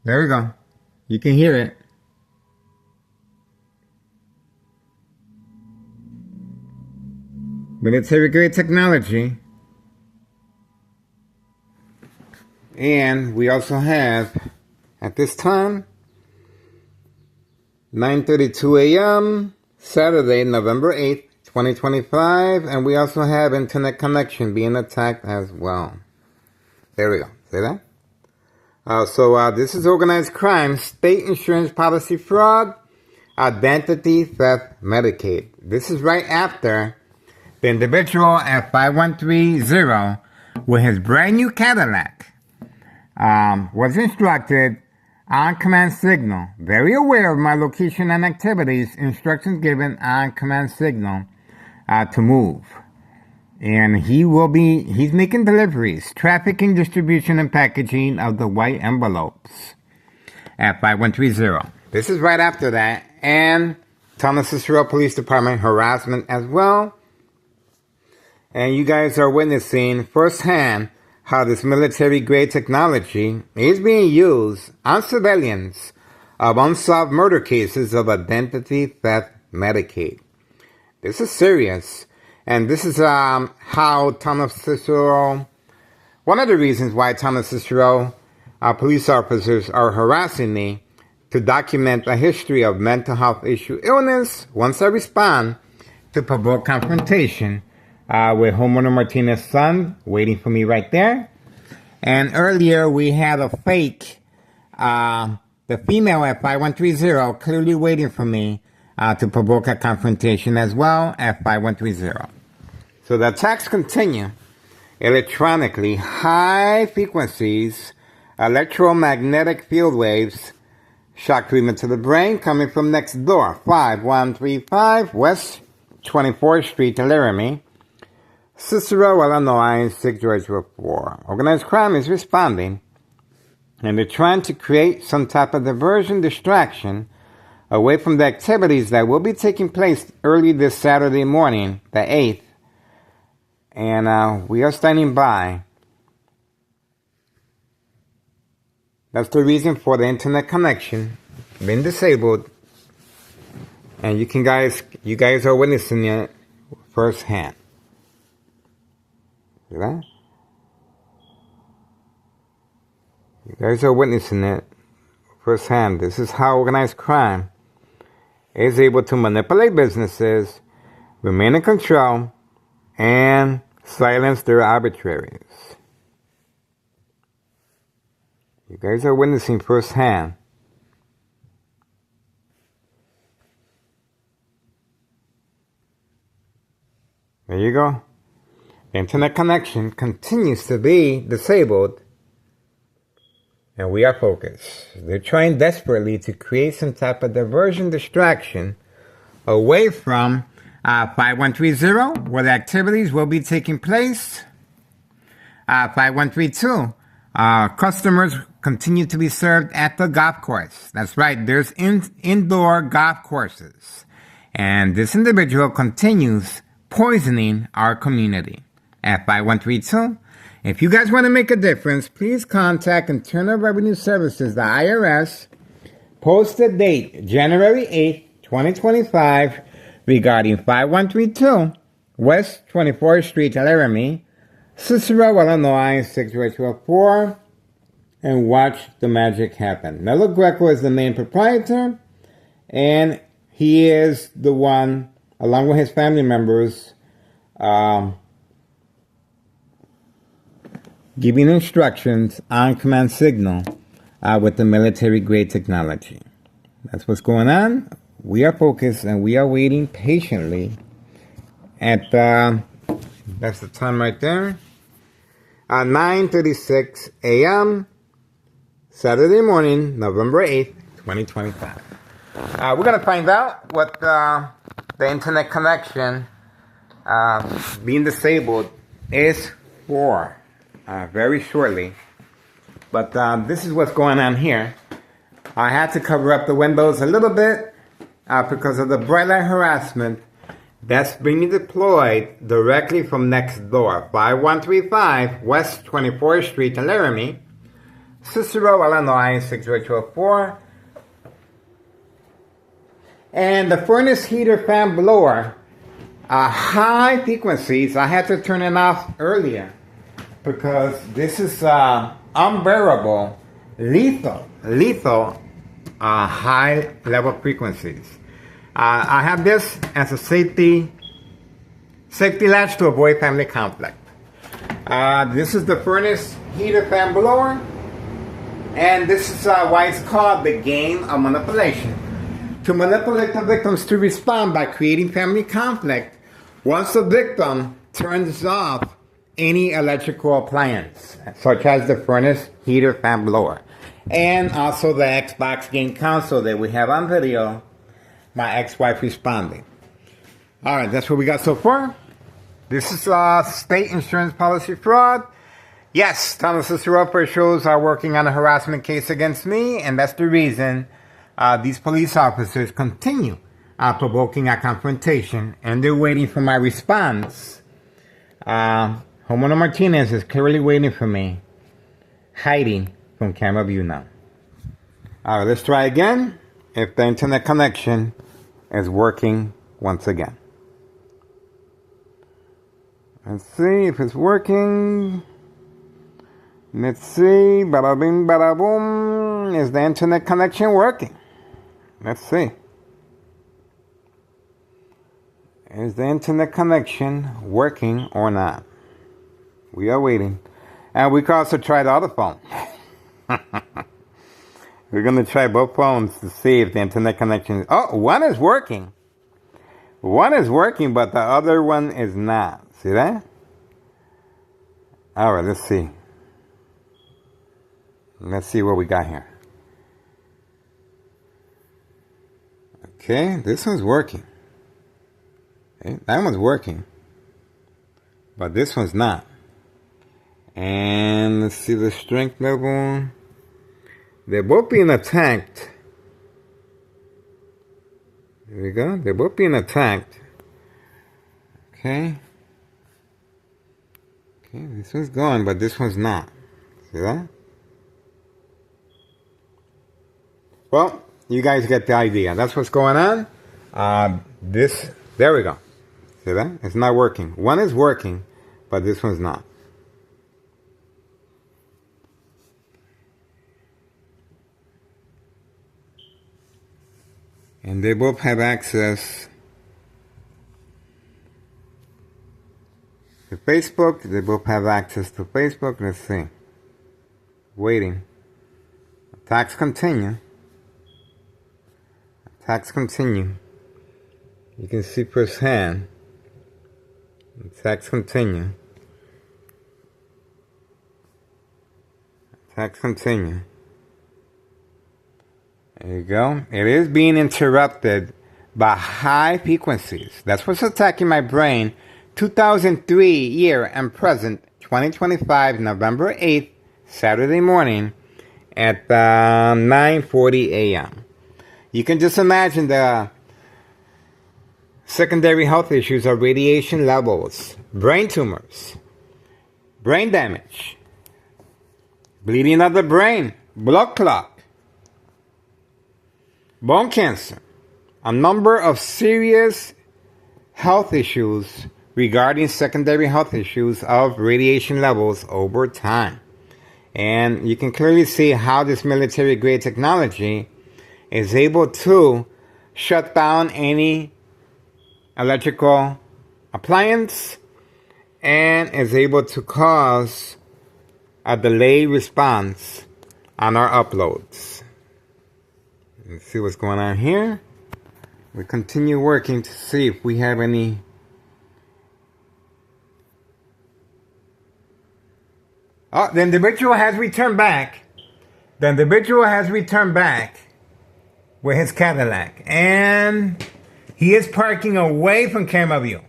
There we go. You can hear it. Military grade technology. And we also have, at this time, 9:32 a.m., Saturday, November 8th, 2025. And we also have internet connection being attacked as well. There we go. See that? So this is organized crime, state insurance policy fraud, identity theft, Medicaid. This is right after the individual at 5130 with his brand new Cadillac was instructed on command signal. Very aware of my location and activities, instructions given on command signal to move. And he's making deliveries, trafficking, distribution, and packaging of the white envelopes at 5130. This is right after that. And Town of Cicero Police Department harassment as well. And you guys are witnessing firsthand how this military-grade technology is being used on civilians of unsolved murder cases of identity theft Medicaid. This is serious. And this is how Town of Cicero, one of the reasons why Town of Cicero police officers are harassing me to document a history of mental health issue illness once I respond to provoke confrontation with homeowner Martinez's son waiting for me right there. And earlier we had a fake, the female at 5130 clearly waiting for me to provoke a confrontation as well at 5130. So the attacks continue electronically. High frequencies, electromagnetic field waves, shock treatment to the brain coming from next door, 5135 West 24th Street, Laramie, Cicero, Illinois, 60804. Organized crime is responding, and they're trying to create some type of diversion, distraction, away from the activities that will be taking place early this Saturday morning, the 8th. And we are standing by. That's the reason for the internet connection being disabled. And you guys are witnessing it firsthand. See that? You guys are witnessing it firsthand. This is how organized crime is able to manipulate businesses, remain in control, and silence their arbitraries. You guys are witnessing firsthand. There you go. The internet connection continues to be disabled, and we are focused. They're trying desperately to create some type of diversion, distraction away from 5130, where the activities will be taking place. 5132, customers continue to be served at the golf course. That's right, there's indoor golf courses. And this individual continues poisoning our community. At 5132, if you guys want to make a difference, please contact Internal Revenue Services, the IRS, posted date January 8th, 2025, regarding 5132 West 24th Street, Laramie, Cicero, Illinois, 60804, and watch the magic happen. Melo Greco is the main proprietor, and he is the one, along with his family members, giving instructions on command signal with the military-grade technology. That's what's going on. We are focused and we are waiting patiently at, that's the time right there, 9:36 a.m., Saturday morning, November 8th, 2025. We're going to find out what the internet connection being disabled is for very shortly. But this is what's going on here. I had to cover up the windows a little bit because of the bright light harassment that's being deployed directly from next door, 5135 West 24th Street, Laramie, Cicero, Illinois, 68204. And the furnace heater fan blower, high frequencies, I had to turn it off earlier because this is unbearable, lethal high level frequencies. I have this as a safety latch to avoid family conflict. This is the furnace heater fan blower, and this is why it's called the game of manipulation. To manipulate the victims to respond by creating family conflict once the victim turns off any electrical appliance, such as the furnace heater fan blower. And also the Xbox game console that we have on video, my ex-wife responding. Alright, that's what we got so far. This is state insurance policy fraud. Yes, Thomas Cicero officials are working on a harassment case against me, and that's the reason these police officers continue provoking a confrontation, and they're waiting for my response. Homeowner Martinez is clearly waiting for me, hiding from camera view now. Alright, let's try again. If the internet connection is working once again. Let's see if it's working. Let's see. Bada bing, bada boom. Is the internet connection working? Let's see. Is the internet connection working or not? We are waiting. And we can also try the other phone. We're going to try both phones to see if the internet connection is... Oh, one is working. One is working, but the other one is not. See that? Alright, let's see. Let's see what we got here. Okay, this one's working. Okay, that one's working. But this one's not. And let's see the strength level. They're both being attacked. There we go. They're both being attacked. Okay. Okay, this one's going, but this one's not. See that? Well, you guys get the idea. That's what's going on. There we go. See that? It's not working. One is working, but this one's not. And they both have access to Facebook. They both have access to Facebook. Let's see. Waiting. Attacks continue. Attacks continue. You can see firsthand. Attacks continue. Attacks continue. There you go. It is being interrupted by high frequencies. That's what's attacking my brain. 2003 year and present, 2025, November 8th, Saturday morning at 9:40 a.m. You can just imagine the secondary health issues of radiation levels, brain tumors, brain damage, bleeding of the brain, blood clot, bone cancer, a number of serious health issues regarding secondary health issues of radiation levels over time. And you can clearly see how this military-grade technology is able to shut down any electrical appliance and is able to cause a delayed response on our uploads. Let's see what's going on here. We continue working to see if we have any. Oh, the individual has returned back. The individual has returned back with his Cadillac. And he is parking away from camera view.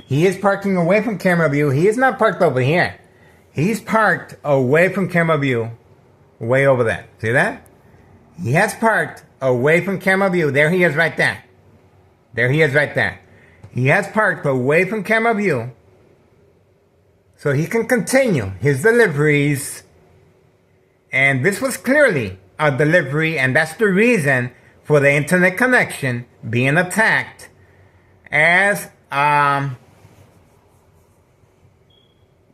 He is parking away from camera view. He is not parked over here. He's parked away from camera view. Way over there. See that? He has parked away from camera view. There he is right there. There he is right there. He has parked away from camera view so he can continue his deliveries And this was clearly a delivery, and that's the reason for the internet connection being attacked as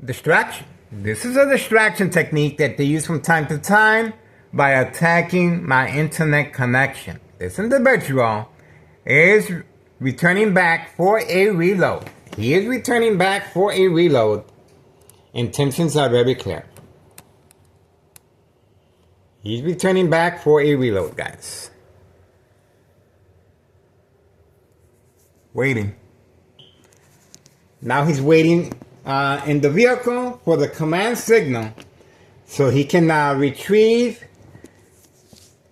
distraction. This is a distraction technique that they use from time to time by attacking my internet connection. This individual is returning back for a reload. He is returning back for a reload. Intentions are very clear. He's returning back for a reload, guys. Waiting. Now he's waiting in the vehicle for the command signal so he can retrieve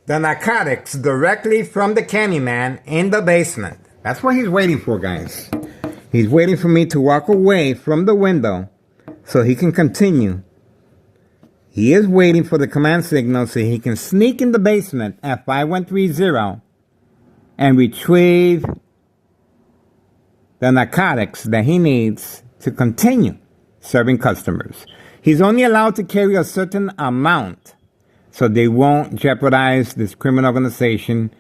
the narcotics directly from the Candyman in the basement. That's what he's waiting for, guys. He's waiting for me to walk away from the window so he can continue. He is waiting for the command signal so he can sneak in the basement at 5130 and retrieve the narcotics that he needs to continue serving customers. He's only allowed to carry a certain amount so they won't jeopardize this criminal organization.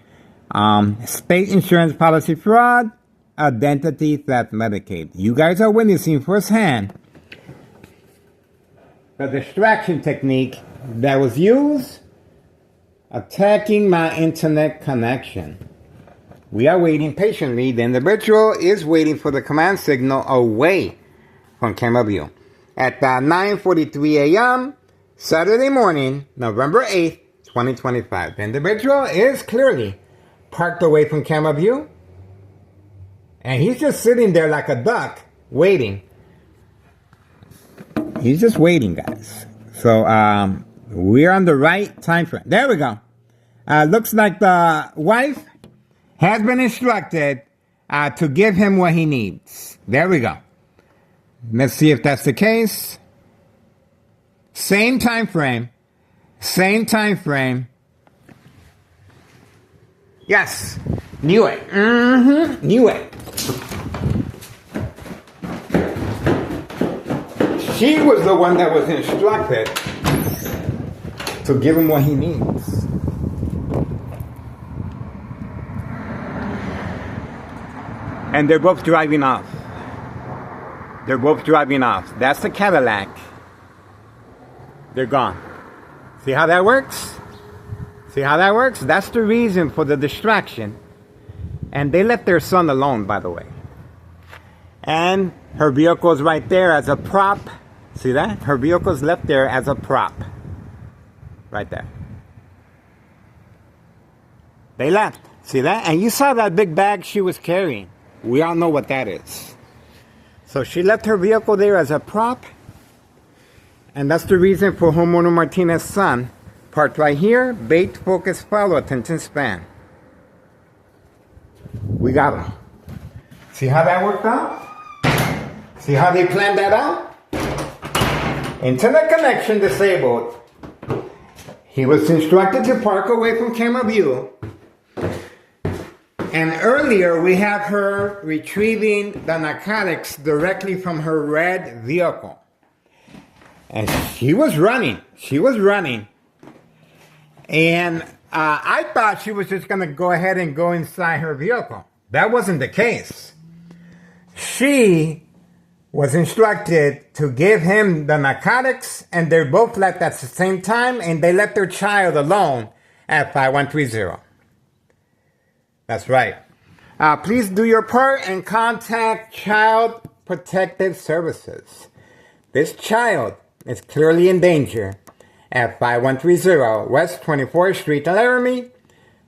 State insurance policy fraud, identity theft, Medicaid. You guys are witnessing firsthand the distraction technique that was used attacking my internet connection. We are waiting patiently. The individual is waiting for the command signal away from camera view. At 9:43 a.m., Saturday morning, November 8th, 2025. The individual is clearly parked away from camera view. And he's just sitting there like a duck, waiting. He's just waiting, guys. So, we're on the right time frame. There we go. Looks like the wife has been instructed to give him what he needs. There we go. Let's see if that's the case. Same time frame. Same time frame. Yes. Knew it. Knew it. She was the one that was instructed to give him what he needs. And they're both driving off. They're both driving off. That's the Cadillac. They're gone. See how that works? See how that works? That's the reason for the distraction. And they left their son alone, by the way. And her vehicle is right there as a prop. See that? Her vehicle is left there as a prop. Right there. They left. See that? And you saw that big bag she was carrying. We all know what that is. So she left her vehicle there as a prop. And that's the reason for homeowner Martinez's son parked right here. Bait, focus, follow, attention span. We got him. See how that worked out? See how they planned that out? Internet connection disabled. He was instructed to park away from camera view. And earlier we have her retrieving the narcotics directly from her red vehicle. And she was running. She was running. And I thought she was just going to go ahead and go inside her vehicle. That wasn't the case. She was instructed to give him the narcotics, and they both left at the same time, and they left their child alone at 5130. That's right. Please do your part and contact Child Protective Services. This child is clearly in danger at 5130 West 24th Street, Laramie,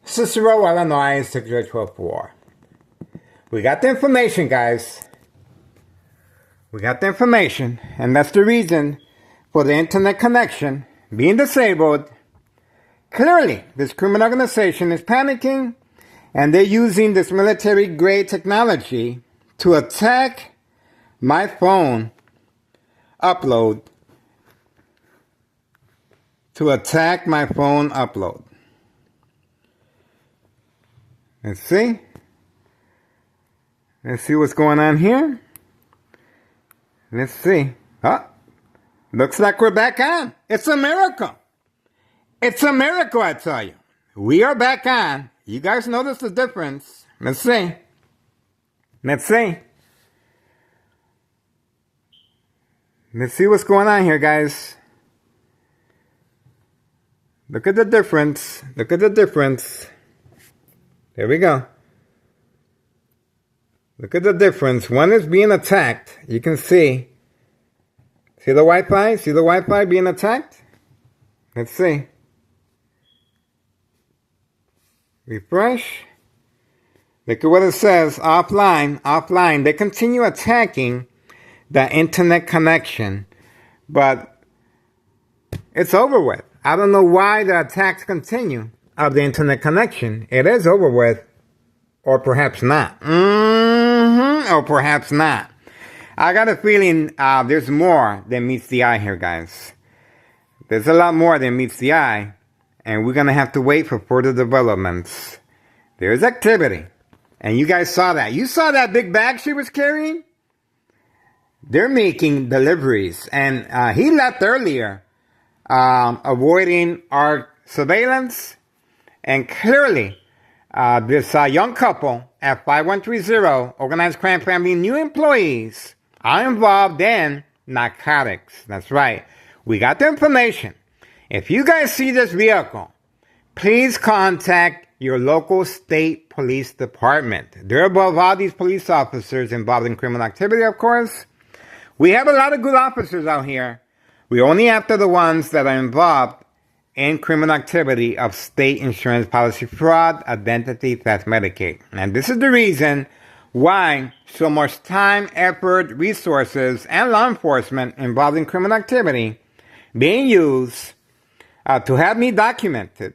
Cicero, Illinois, 6024. We got the information, guys. We got the information, and that's the reason for the internet connection being disabled. Clearly, this criminal organization is panicking, and they're using this military-grade technology to attack my phone upload. To attack my phone upload. Let's see. Let's see what's going on here. Let's see. Oh, looks like we're back on. It's a miracle. It's a miracle, I tell you. We are back on. You guys notice the difference. Let's see. Let's see. Let's see what's going on here, guys. Look at the difference. Look at the difference. There we go. Look at the difference. One is being attacked. You can see. See the Wi-Fi? See the Wi-Fi being attacked? Let's see. Refresh. Look at what it says. Offline. Offline. They continue attacking the internet connection. But it's over with. I don't know why the attacks continue of the internet connection. It is over with. Or perhaps not. Or perhaps not. I got a feeling there's more than meets the eye here, guys. There's a lot more than meets the eye. And we're going to have to wait for further developments. There's activity. And you guys saw that. You saw that big bag she was carrying? They're making deliveries. And he left earlier, avoiding our surveillance. And clearly, this young couple at 5130 Organized Crime Family, new employees are involved in narcotics. That's right. We got the information. If you guys see this vehicle, please contact your local state police department. They're above all these police officers involved in criminal activity, of course. We have a lot of good officers out here. We're only after the ones that are involved in criminal activity of state insurance policy fraud, identity theft, Medicaid. And this is the reason why so much time, effort, resources, and law enforcement involved in criminal activity being used to have me documented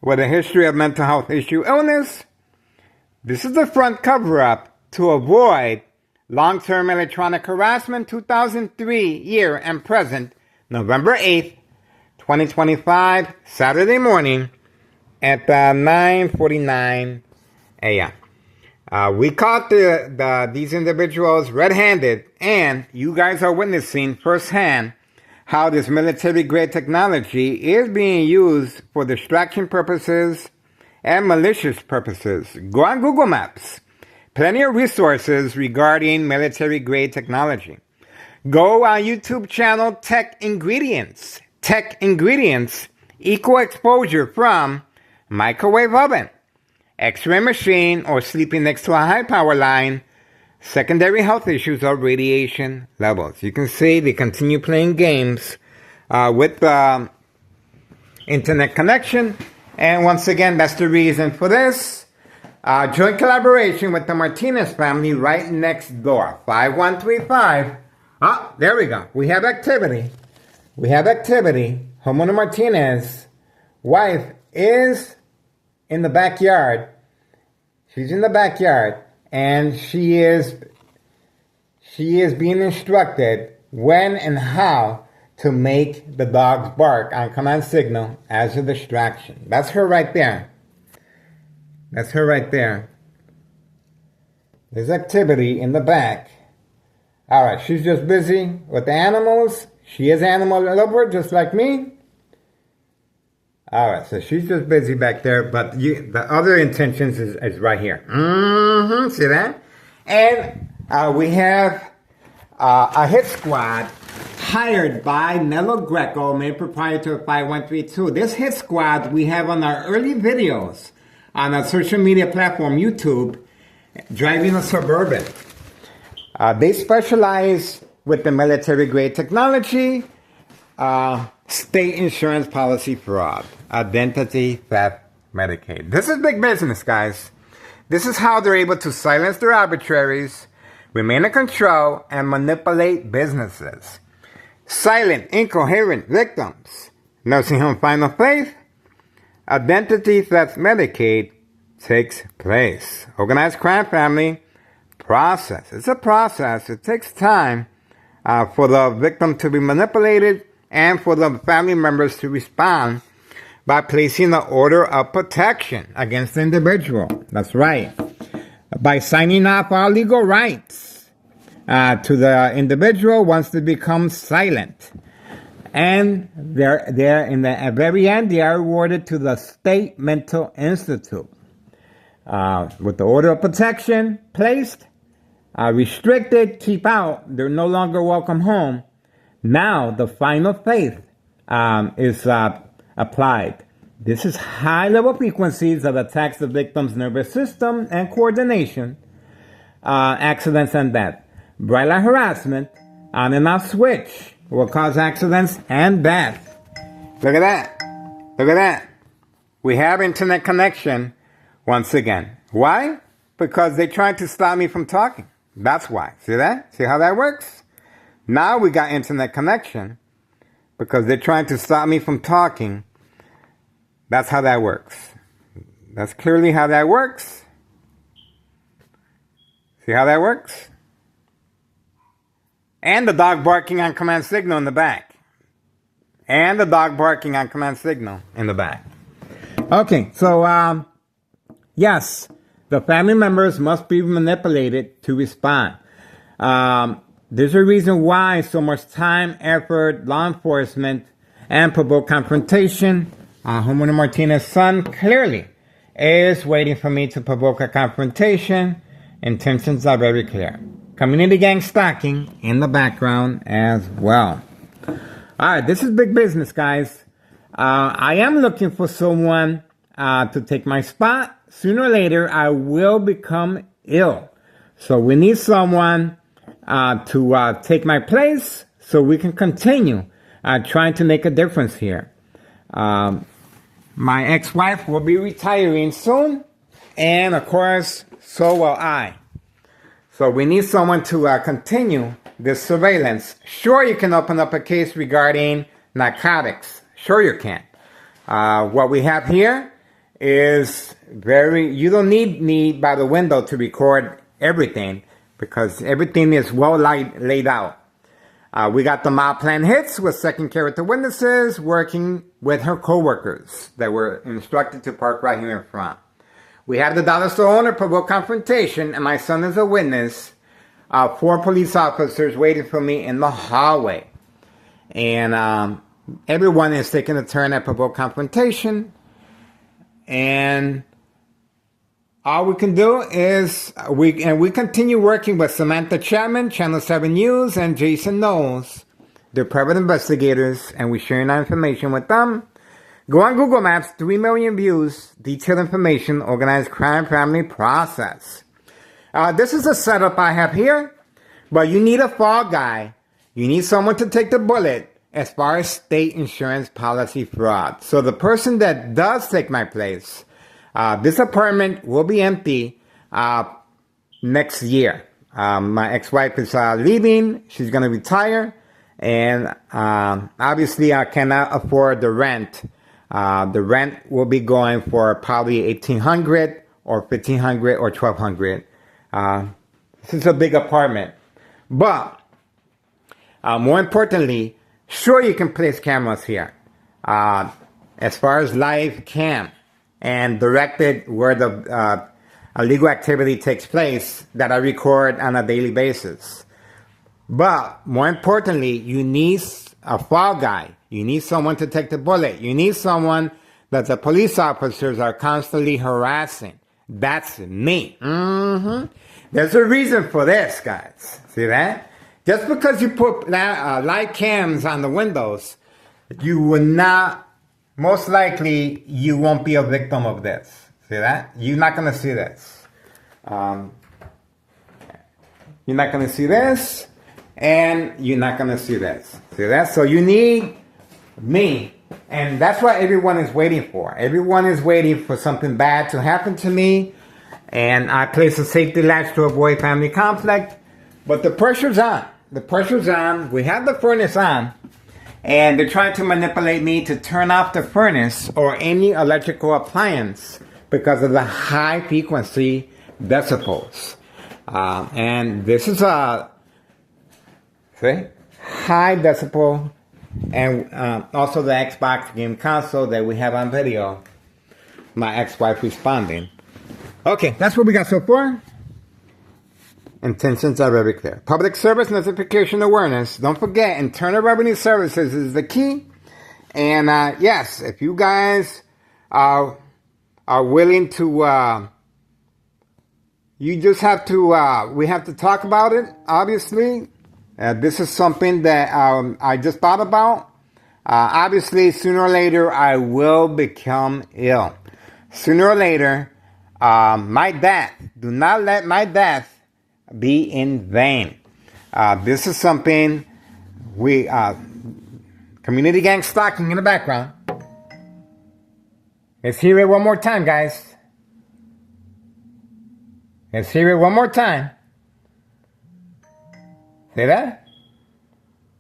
with a history of mental health issue illness. This is the front cover-up to avoid long-term electronic harassment 2003 year and present, November 8th, 2025, Saturday morning at 9:49 a.m. We caught these individuals red-handed, and you guys are witnessing firsthand how this military-grade technology is being used for distraction purposes and malicious purposes. Go on Google Maps. Plenty of resources regarding military-grade technology. Go on YouTube channel Tech Ingredients. Tech Ingredients, equal exposure from microwave oven, X-ray machine, or sleeping next to a high power line, secondary health issues or radiation levels. You can see they continue playing games with the internet connection. And once again, that's the reason for this. Joint collaboration with the Martinez family right next door. 5135. Ah, there we go. We have activity. We have activity. Homeowner Martinez, wife, is in the backyard. She's in the backyard. And she is being instructed when and how to make the dogs bark on command signal as a distraction. That's her right there. That's her right there. There's activity in the back. All right, she's just busy with the animals. She is animal lover, just like me. All right, so she's just busy back there, but the other intentions is right here. See that? And we have a hit squad hired by Nello Greco, main proprietor of 5132. This hit squad we have on our early videos on our social media platform, YouTube, driving a Suburban. They specialize with the military-grade technology, state insurance policy fraud, identity theft, Medicaid. This is big business, guys. This is how they're able to silence their arbitraries, remain in control, and manipulate businesses. Silent, incoherent victims. Nursing home final faith. Identity theft, Medicaid takes place. Organized crime family process. It's a process. It takes time for the victim to be manipulated and for the family members to respond by placing the order of protection against the individual. That's right. By signing off all legal rights to the individual once they become silent. And they're in the at very end, they are awarded to the State Mental Institute. With the order of protection placed, restricted, keep out, they're no longer welcome home. Now the final faith is applied. This is high-level frequencies that attacks the victim's nervous system and coordination, accidents and death. Bright light harassment, on and off switch, will cause accidents and death. Look at that. Look at that. We have internet connection once again. Why? Because they tried to stop me from talking. That's why. See that? See how that works? Now we got internet connection because they're trying to stop me from talking. That's how that works. That's clearly how that works. See how that works? And the dog barking on command signal in the back. And the dog barking on command signal in the back. Okay, so, yes, the family members must be manipulated to respond. There's a reason why so much time, effort, law enforcement, and provoked confrontation. Homeowner Martinez's son clearly is waiting for me to provoke a confrontation. Intentions are very clear. Community gang stalking in the background as well. Alright, this is big business, guys. I am looking for someone to take my spot. Sooner or later, I will become ill. So we need someone to take my place so we can continue trying to make a difference here. My ex-wife will be retiring soon, and of course, so will I. So we need someone to continue this surveillance. Sure, you can open up a case regarding narcotics. Sure you can. What we have here is you don't need me by the window to record everything because everything is well laid out. We got the mild plan hits with second character witnesses working with her co-workers that were instructed to park right here in front. We have the dollar store owner provoke confrontation, and my son is a witness. 4 police officers waiting for me in the hallway. And everyone is taking a turn at provoke confrontation. And all we can do is, we continue working with Samantha Chapman, Channel 7 News, and Jason Knowles. They're private investigators, and we're sharing our information with them. Go on Google Maps, 3 million views, detailed information, organized crime family process. This is a setup I have here, but you need a fall guy. You need someone to take the bullet as far as state insurance policy fraud. So the person that does take my place, this apartment will be empty next year. My ex-wife is leaving. She's going to retire. And obviously I cannot afford the rent. The rent will be going for probably $1,800 or $1,500 or $1,200. This is a big apartment. But more importantly, sure you can place cameras here. As far as live cam and directed where the illegal activity takes place that I record on a daily basis. But more importantly, you need a fall guy. You need someone to take the bullet. You need someone that the police officers are constantly harassing. That's me. There's a reason for this, guys. See that? Just because you put live cams on the windows, you will not, most likely, you won't be a victim of this. See that? You're not going to see this. You're not going to see this, and you're not going to see this. See that? So you need me, and that's what everyone is waiting for. Everyone is waiting for something bad to happen to me, and I place a safety latch to avoid family conflict, but the pressure's on. The pressure's on. We have the furnace on, and they're trying to manipulate me to turn off the furnace or any electrical appliance because of the high frequency decibels. And this is a high decibel, and also the Xbox game console that we have on video. My ex-wife responding. Okay, that's what we got so far. Intentions are very clear. Public service notification awareness. Don't forget, Internal Revenue Services is the key. And yes, if you guys are willing to, you just have to, we have to talk about it, obviously. This is something that I just thought about. Obviously, sooner or later, I will become ill. Sooner or later, my death, do not let my death be in vain. This is something we, community gang stalking in the background. Let's hear it one more time, guys. Let's hear it one more time. See that?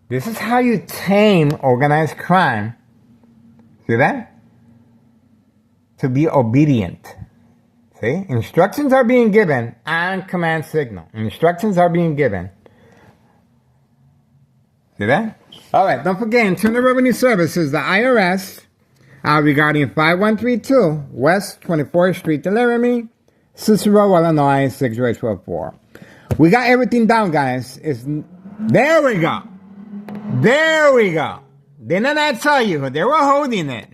This is how you tame organized crime. See that? To be obedient. See? Instructions are being given on command signal. Instructions are being given. See that? All right, don't forget, Internal Revenue Services, the IRS, regarding 5132 West 24th Street, Laramie, Cicero, Illinois, 60844. We got everything down, guys. There we go. There we go. Didn't I tell you? They were holding it.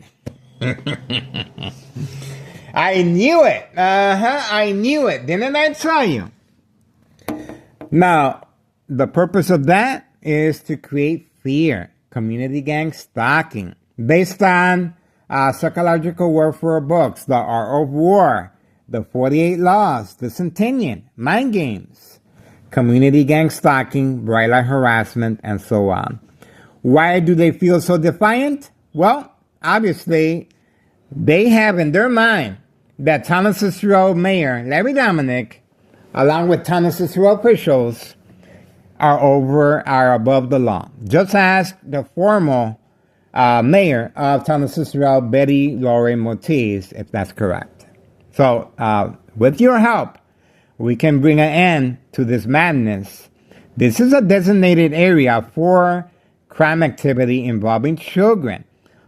I knew it. I knew it. Didn't I tell you? Now, the purpose of that is to create fear. Community gang stalking. Based on psychological warfare books, The Art of War, The 48 Laws, The Centennial, Mind Games, community gang stalking, bright light harassment, and so on. Why do they feel so defiant? Well, obviously, they have in their mind that Town of Cicero Mayor Larry Dominic, along with Town of Cicero officials, are above the law. Just ask the former mayor of Town of Cicero, Betty Lorraine Motiz, if that's correct. So, with your help, we can bring an end to this madness. This is a designated area for crime activity involving children,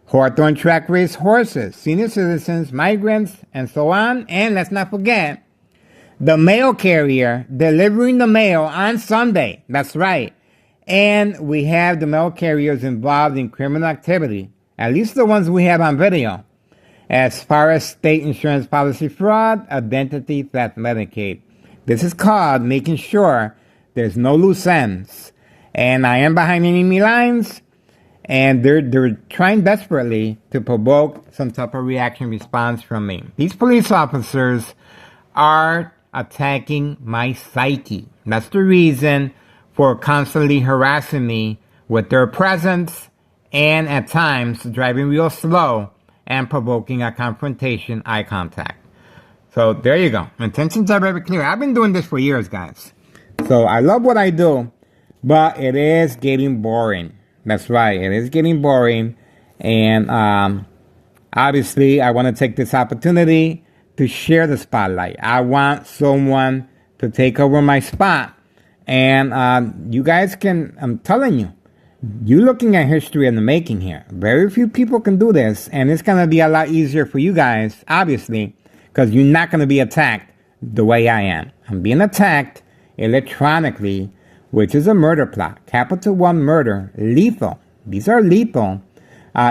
Hawthorne track race horses, senior citizens, migrants, and so on. And let's not forget, the mail carrier delivering the mail on Sunday. That's right. And we have the mail carriers involved in criminal activity, at least the ones we have on video, as far as state insurance policy fraud, identity theft, Medicaid. This is called making sure there's no loose ends. And I am behind enemy lines, and they're trying desperately to provoke some type of reaction response from me. These police officers are attacking my psyche. That's the reason for constantly harassing me with their presence and at times driving real slow and provoking a confrontation, eye contact. So there you go. Intentions are very clear. I've been doing this for years, guys. So I love what I do, but it is getting boring. That's right. It is getting boring. And obviously, I want to take this opportunity to share the spotlight. I want someone to take over my spot. And you guys can, I'm telling you, you're looking at history in the making here. Very few people can do this. And it's going to be a lot easier for you guys, obviously, because you're not going to be attacked the way I am. I'm being attacked electronically, which is a murder plot. Capital One murder, lethal. These are lethal.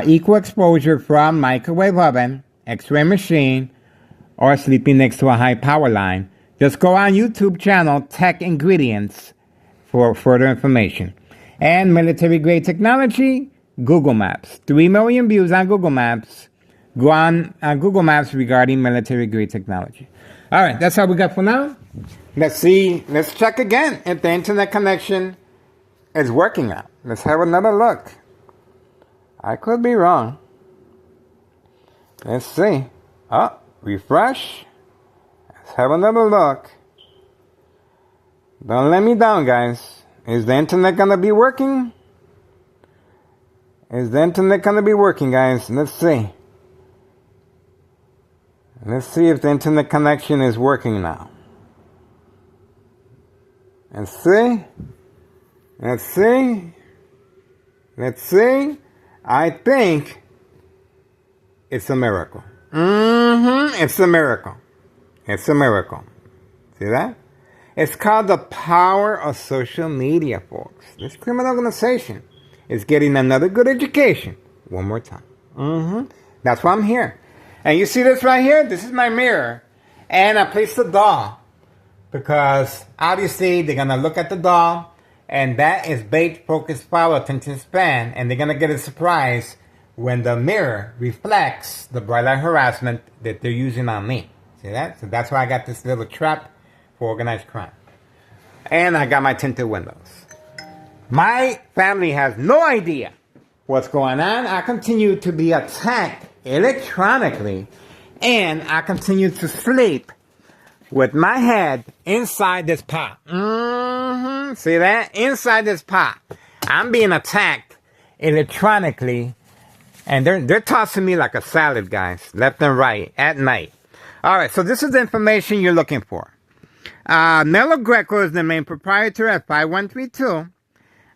Equal exposure from microwave oven, x-ray machine, or sleeping next to a high power line. Just go on YouTube channel, Tech Ingredients, for further information. And military grade technology, Google Maps. 3 million views on Google Maps. Go on Google Maps regarding military grade technology. All right, that's all we got for now. Let's see. Let's check again if the internet connection is working out. Let's have another look. I could be wrong. Let's see. Oh, refresh. Let's have another look. Don't let me down, guys. Is the internet gonna be working? Is the internet gonna be working, guys? Let's see. Let's see if the internet connection is working now. Let's see. Let's see. Let's see. I think it's a miracle. It's a miracle. It's a miracle. See that? It's called the power of social media, folks. This criminal organization is getting another good education one more time. That's why I'm here. And you see this right here? This is my mirror. And I placed the doll because obviously they're going to look at the doll, and that is bait, focus, follow, attention span, and they're going to get a surprise when the mirror reflects the bright light harassment that they're using on me. See that? So that's why I got this little trap for organized crime. And I got my tinted windows. My family has no idea what's going on. I continue to be attacked electronically, and I continue to sleep with my head inside this pot. See that? Inside this pot. I'm being attacked electronically, and they're tossing me like a salad, guys, left and right, at night. All right, so this is the information you're looking for. Nello Greco is the main proprietor at 5132.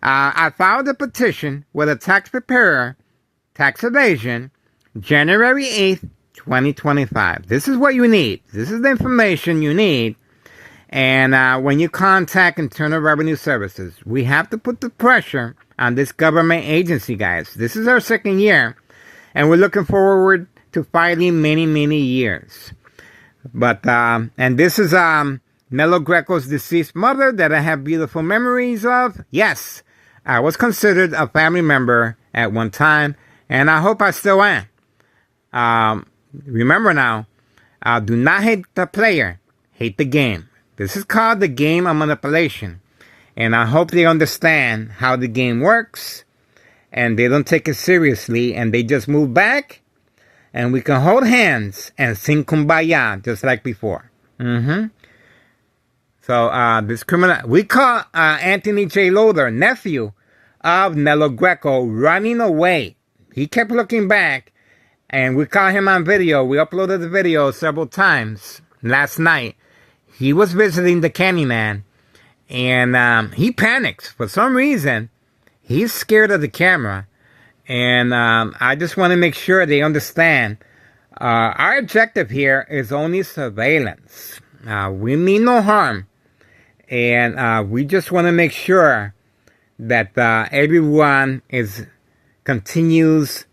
I filed a petition with a tax preparer, tax evasion, January 8th, 2025. This is what you need. This is the information you need. And when you contact Internal Revenue Services, we have to put the pressure on this government agency, guys. This is our second year, and we're looking forward to fighting many, many years. But, and this is Nello Greco's deceased mother that I have beautiful memories of. Yes, I was considered a family member at one time, and I hope I still am. Remember now, do not hate the player, hate the game. This is called the game of manipulation. And I hope they understand how the game works, and they don't take it seriously, and they just move back, and we can hold hands and sing Kumbaya just like before. So this criminal, we caught Anthony J. Loader, nephew of Nello Greco, running away. He kept looking back, and we caught him on video. We uploaded the video several times last night. He was visiting the Candyman, and he panics. For some reason, he's scared of the camera. And I just want to make sure they understand our objective here is only surveillance. We mean no harm. And we just want to make sure that everyone continues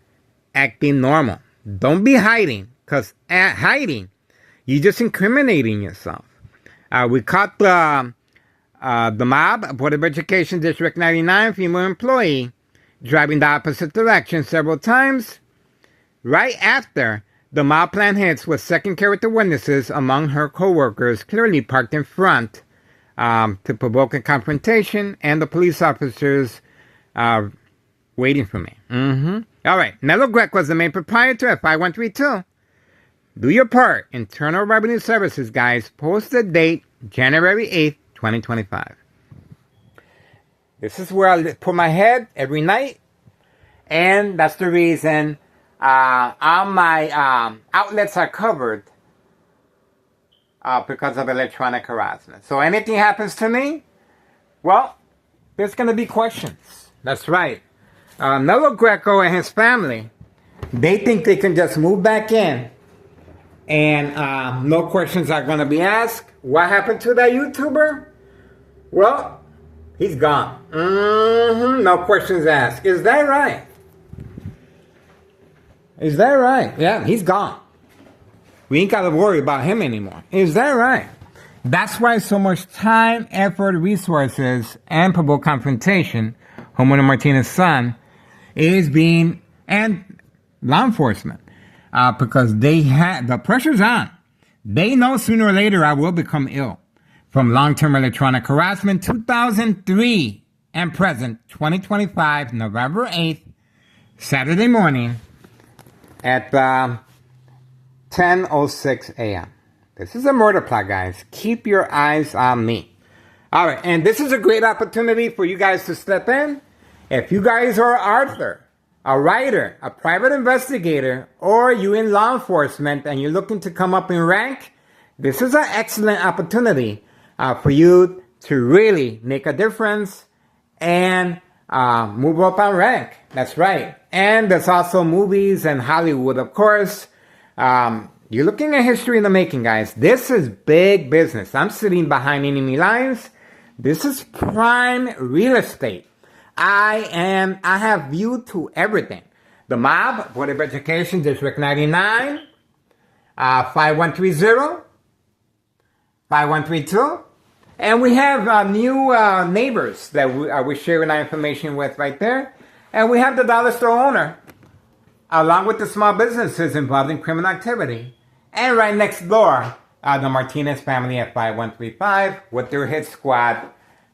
acting normal. Don't be hiding, because at hiding, you're just incriminating yourself. We caught the mob, Board of Education District 99, female employee, driving the opposite direction several times. Right after the mob plan hits with second character witnesses among her co-workers clearly parked in front to provoke a confrontation, and the police officers waiting for me. All right, Nello Greco was the main proprietor at 5132. Do your part. Internal Revenue Services, guys. Post the date, January 8th, 2025. This is where I put my head every night. And that's the reason all my outlets are covered because of electronic harassment. So anything happens to me, well, there's going to be questions. That's right. Nello Greco and his family, they think they can just move back in and no questions are going to be asked. What happened to that YouTuber? Well, he's gone. No questions asked. Is that right? Is that right? Yeah, he's gone. We ain't got to worry about him anymore. Is that right? That's why so much time, effort, resources, and provoke confrontation, Homeowner Martinez's son, is being, and law enforcement, because the pressure's on. They know sooner or later I will become ill from long-term electronic harassment. 2003 and present, 2025, November 8th, Saturday morning at 10:06 a.m. This is a murder plot, guys. Keep your eyes on me. All right, and this is a great opportunity for you guys to step in. If you guys are Arthur, a writer, a private investigator, or you in law enforcement and you're looking to come up in rank, this is an excellent opportunity for you to really make a difference and move up on rank. That's right. And there's also movies and Hollywood, of course. You're looking at history in the making, guys. This is big business. I'm sitting behind enemy lines. This is prime real estate. I have view to everything. The mob, Board of Education, District 99, 5130, 5132. And we have new neighbors that we're sharing our information with right there. And we have the dollar store owner, along with the small businesses involved in criminal activity. And right next door, the Martinez family at 5135 with their hit squad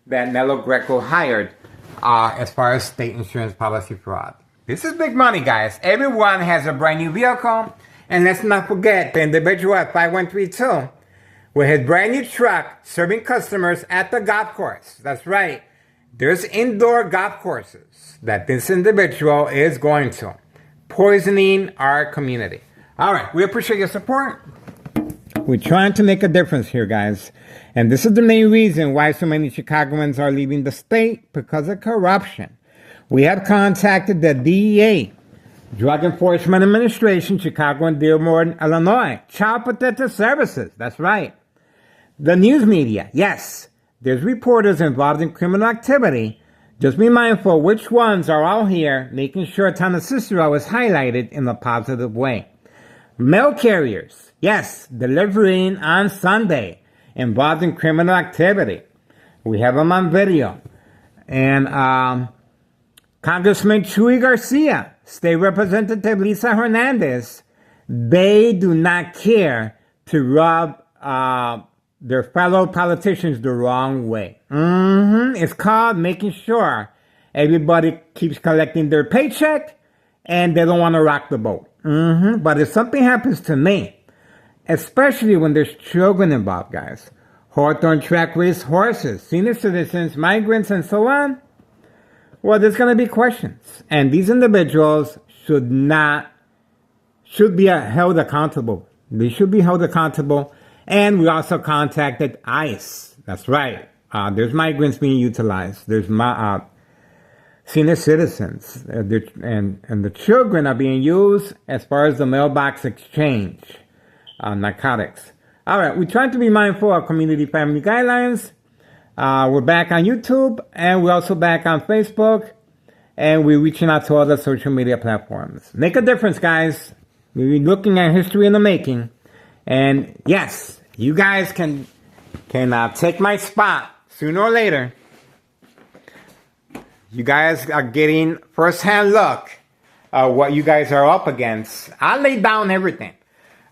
that Nello Greco hired as far as state insurance policy fraud. This is big money, guys. Everyone has a brand new vehicle. And let's not forget the individual at 5132 with his brand new truck serving customers at the golf course. That's right. There's indoor golf courses that this individual is going to, poisoning our community. All right, we appreciate your support. We're trying to make a difference here, guys. And this is the main reason why so many Chicagoans are leaving the state, because of corruption. We have contacted the DEA, Drug Enforcement Administration, Chicago and Dearborn, Illinois. Child Protective Services, that's right. The news media, yes. There's reporters involved in criminal activity. Just be mindful which ones are out here, making sure Town of Cicero is highlighted in a positive way. Mail carriers, yes, delivering on Sunday, involved in criminal activity. We have them on video. And Congressman Chuy Garcia, State Representative Lisa Hernandez, they do not care to rub their fellow politicians the wrong way. It's called making sure everybody keeps collecting their paycheck and they don't want to rock the boat. But if something happens to me, especially when there's children involved, guys, Hawthorne track race horses, senior citizens, migrants, and so on, well, there's going to be questions. And these individuals should be held accountable. They should be held accountable. And we also contacted ICE. That's right. There's migrants being utilized. There's senior citizens. And the children are being used as far as the mailbox exchange, narcotics. All right. We're trying to be mindful of community family guidelines. We're back on YouTube, and we're also back on Facebook. And we're reaching out to other social media platforms. Make a difference, guys. We're looking at history in the making. And yes, you guys can take my spot sooner or later. You guys are getting first-hand look at what you guys are up against. I lay down everything.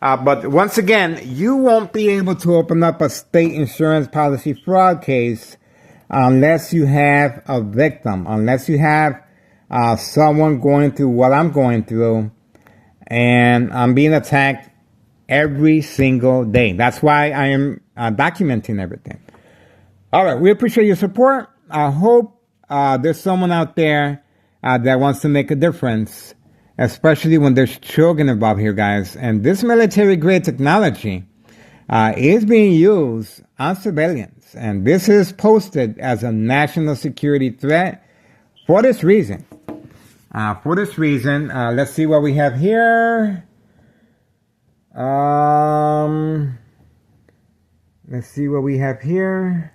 But once again, you won't be able to open up a state insurance policy fraud case unless you have a victim, unless you have someone going through what I'm going through, and I'm being attacked every single day. That's why I am documenting everything. All right, we appreciate your support. I hope there's someone out there that wants to make a difference, especially when there's children involved here, guys. And this military-grade technology is being used on civilians. And this is posted as a national security threat for this reason. Let's see what we have here. Let's see what we have here.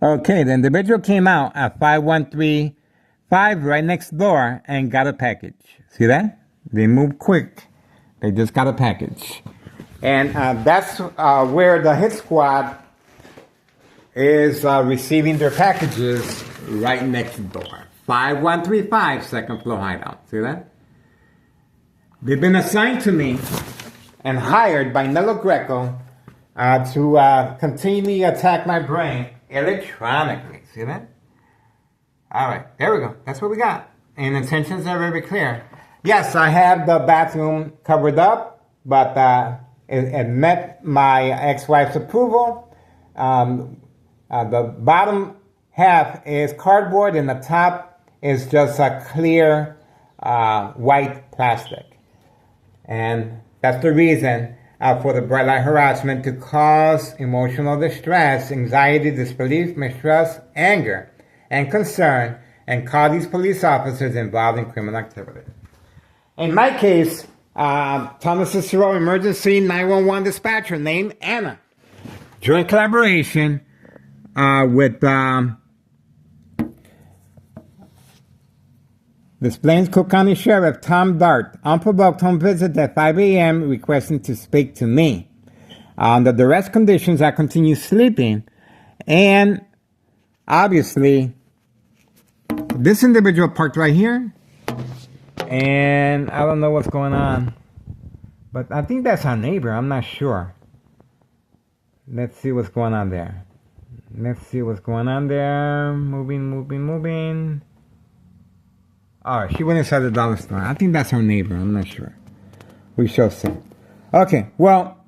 Okay, the individual came out at 5135 right next door and got a package. See that? They moved quick. They just got a package. And that's where the hit squad is receiving their packages, right next door. 5135 second floor hideout. See that? They've been assigned to me and hired by Nello Greco to continually attack my brain electronically. See that? All right, there we go. That's what we got. And intentions are very clear. Yes, I have the bathroom covered up, but it met my ex-wife's approval. The bottom half is cardboard and the top is just a clear white plastic. And that's the reason for the bright light harassment, to cause emotional distress, anxiety, disbelief, mistrust, anger, and concern, and call these police officers involved in criminal activity. In my case, Thomas Cicero Emergency 911 dispatcher named Anna, joint collaboration with Des Plaines Cook County Sheriff Tom Dart, unprovoked home visit at 5 a.m. requesting to speak to me. Under duress conditions, I continue sleeping, and obviously, this individual parked right here, and I don't know what's going on, but I think that's our neighbor. I'm not sure. Let's see what's going on there. Moving. Oh, she went inside the dollar store. I think that's her neighbor. I'm not sure. We shall see. Okay, well,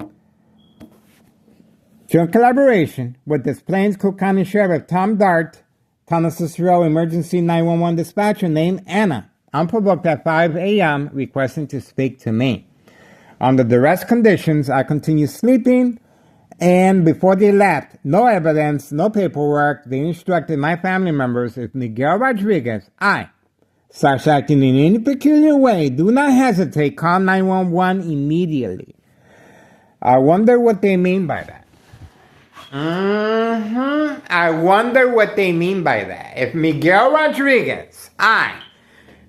joint collaboration with Des Plaines Cook County Sheriff Tom Dart, Thomas Cicero Emergency 911 dispatcher named Anna, unprovoked at 5 a.m. requesting to speak to me. Under duress conditions, I continue sleeping, and before they left, no evidence, no paperwork, they instructed my family members, if Miguel Rodriguez, starts acting in any peculiar way, do not hesitate, call 911 immediately. I wonder what they mean by that. I wonder what they mean by that. If Miguel Rodriguez,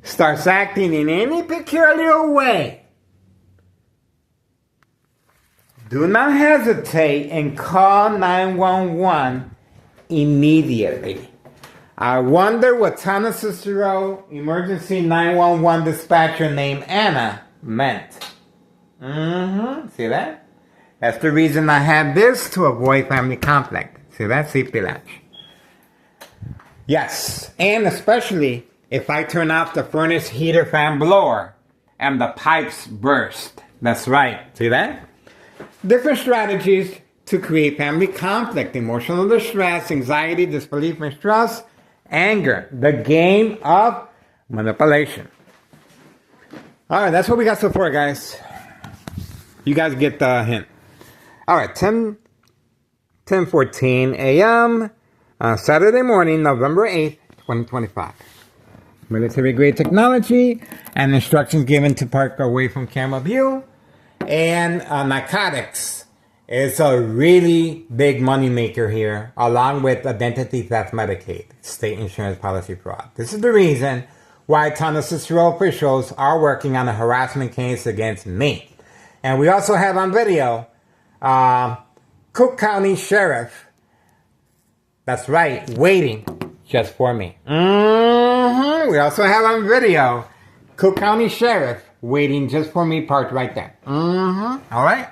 starts acting in any peculiar way, do not hesitate and call 911 immediately. I wonder what Thomas Cicero Emergency 911 dispatcher named Anna meant. See that? That's the reason I have this, to avoid family conflict. See that? Safety latch. Yes, and especially if I turn off the furnace heater fan blower and the pipes burst. That's right. See that? Different strategies to create family conflict, emotional distress, anxiety, disbelief, mistrust, anger. The game of manipulation. Alright, that's what we got so far, guys. You guys get the hint. Alright, 10:14 a.m. Saturday morning, November 8th, 2025. Military-grade technology and instructions given to park away from camera view. And narcotics is a really big moneymaker here, along with identity theft, Medicaid, state insurance policy fraud. This is the reason why Thomas Cicero officials are working on a harassment case against me. And we also have on video Cook County Sheriff, that's right, waiting just for me. We also have on video Cook County Sheriff waiting just for me, parked right there. All right?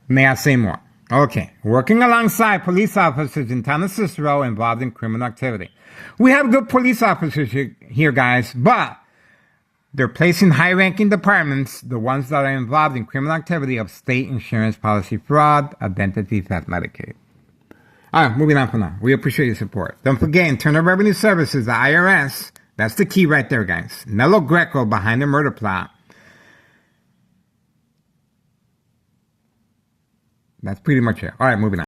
May I say more? Okay. Working alongside police officers in Thomas Cicero involved in criminal activity. We have good police officers here, guys, but they're placed in high-ranking departments, the ones that are involved in criminal activity of state insurance policy fraud, identity theft, Medicaid. All right, moving on for now. We appreciate your support. Don't forget, Internal Revenue Services, the IRS, that's the key right there, guys. Nello Greco behind the murder plot. That's pretty much it. All right, moving on.